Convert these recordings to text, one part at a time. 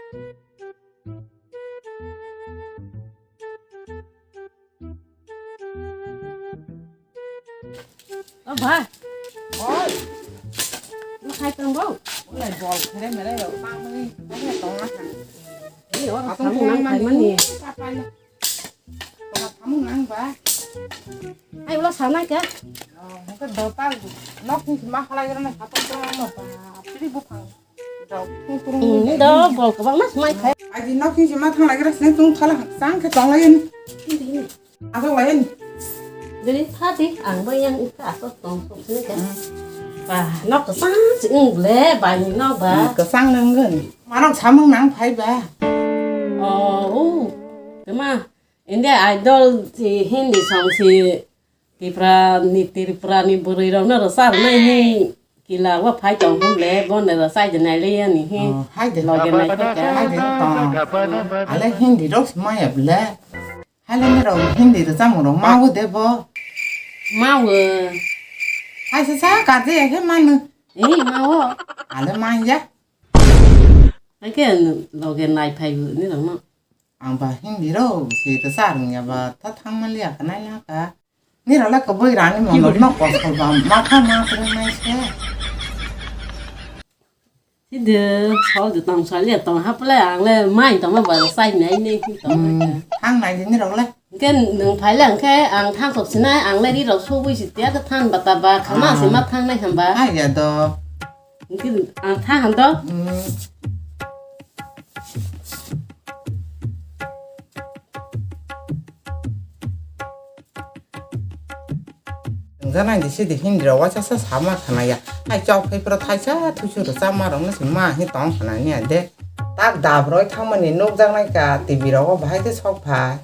Ơ bà, Ôi, nó khai tân bố. này bò thế đấy mà đây rồi tao đi, cái này to lắm. Cái đó Ở thằng trong năng khai mắn nè. Tao thắm ngang quá. Ai lo sao này kìa. Cái đồ tao nó cũng mà lại cái này tao tao mà đi bốc hàng. Ừ, đó, bò của bác mắt mai khai. Ai đi nó khi mà thằng này cái này tung thằng là sáng cái tròn lên. À sao lên? Đi thắt đi, ăn bây giờ cả số tổng số thế kìa. Và nó có sáng chứ lẽ bà nhìn nó bà. Cái sáng lên gần. Mà nó thắm ngang phải bà. Thế mà India idol thì Hindi song thì kipra ni buri rong nó sa này hi kila wa phai chong hum le bon ne sa je nai le ni hi Hai đứa lo ke nai ka hai đứa to. À lấy Hindi đó mà nhập lẽ. Hai lấy nó Hindi đó sao mà nó mau thế bò. mau Hai sao cả thế cái mà nữa. mau À lấy mà nhá. cái lo ke nai phai ni lo no Ang ba hindi ro si ta sa rung ya ba ta thang ma lia ka nai la ka ni ra la ka boi ra ni mo lo no ko ko ba ma kha ma ka nai se thì được sau được tông sai liền tông hấp lại ăn lên mai tông mà bảo sai này ni thang này ni ro la cái đừng phải là cái ăn thang sụp xin này ăn lên đi rồi xu với chị tiếc cái thang bata ba khám mà xin mất thang này hả ba ai ya do cái ăn thang hẳn đó cái này thì sẽ hindi ro wa cha sa sa ma ka nai ya ai cho phai pro thai cha thu chu ro sa ma ro na si ma hi tong ka nai ni de ta da bro thang ma ni nok jang nai ka tv ro ba hai te sok pha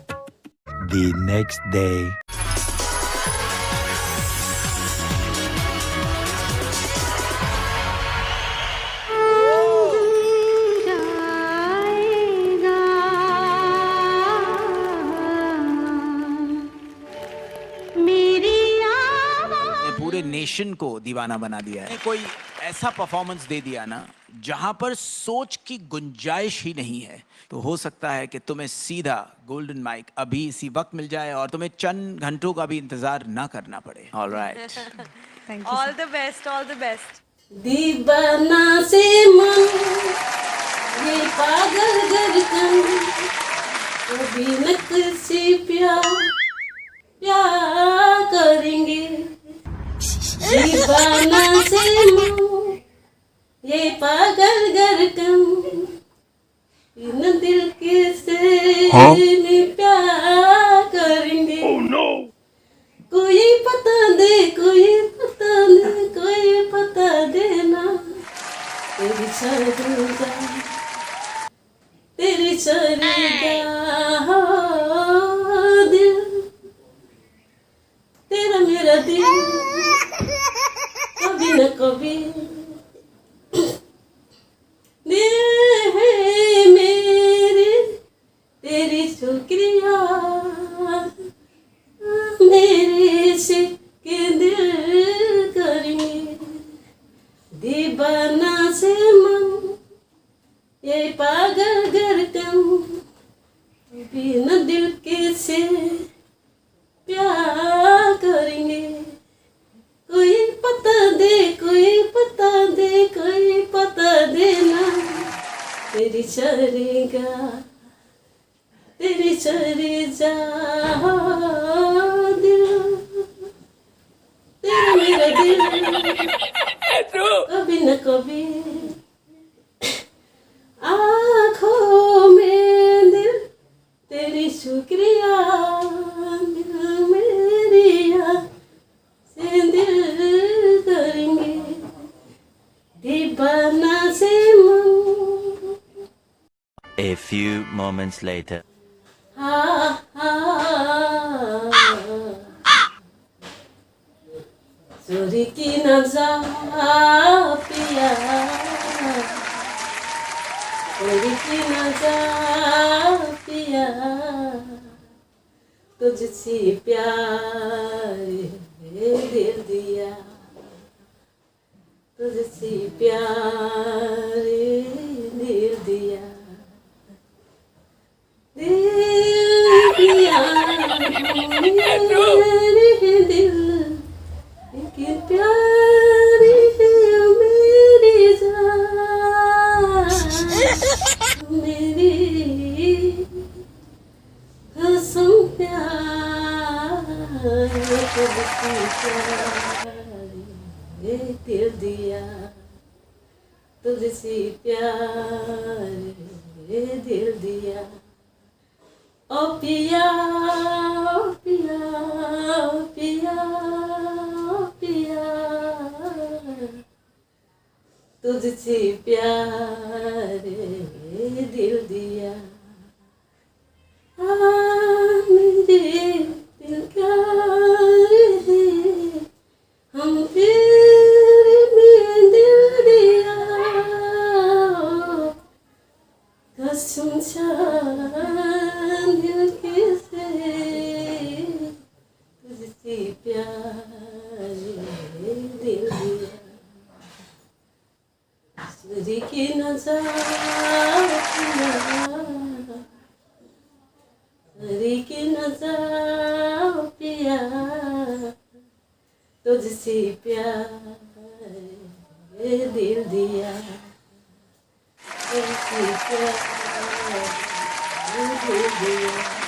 The next day. पूरे nation को दीवाना बना दिया है। कोई ऐसा performance दे दिया ना जहां पर सोच की गुंजाइश ही नहीं है, तो हो सकता है कि तुम्हें सीधा गोल्डन माइक अभी इसी वक्त मिल जाए और तुम्हें चंद घंटों का भी इंतजार ना करना पड़े। Alright, Thank you. All the best, all the best. दीवाना से मन ये पागल गर्दन कभी न किसी प्यार करेंगे दीवाना से मन ये पागल गर्दन इन दिल किसे प्यार करेंगे कोई पता दे कोई पता दे कोई पता देना तेरी शर्मिंदा तेरी शर्मिंदा दिल तेरा मेरा दिल कभी न कभी दिल है मेरे तेरी शुक्रिया मेरे से के दिल करेंगे दीवाना से मन ये पागल गर्दन बिना दिल के से प्यार करेंगे कोई पता दे कोई पता दे कोई पता देना तेरी शरीगा तेरी चली जा दिल तेरा मेरा दिल कभी न कभी आँखों में दिल तेरी शुक्रिया दिल मेरी से दिल करेंगे दीवाना से मन A few moments later. चोरी की न जा पिया चोरी की न जा पिया तुझसे प्यार दे दिया तुझसे प्यार दे दिया मेरी कसम प्यार तुझसे प्यार ये दिल दिया तुझसे प्यार ये दिल दिया ओ पिया ओ पिया ओ पिया ओ पिया तुझसे प्यार ये दिल दिया मेरे दिल का हम तेरे में दिल दिया कसम दिल कैसे तुझसे प्यार दिल दिया सूर्य की नजर सूर्य की नजर पिया तुझसे प्यार दिल दिया तुझसे प्यार दिल दिया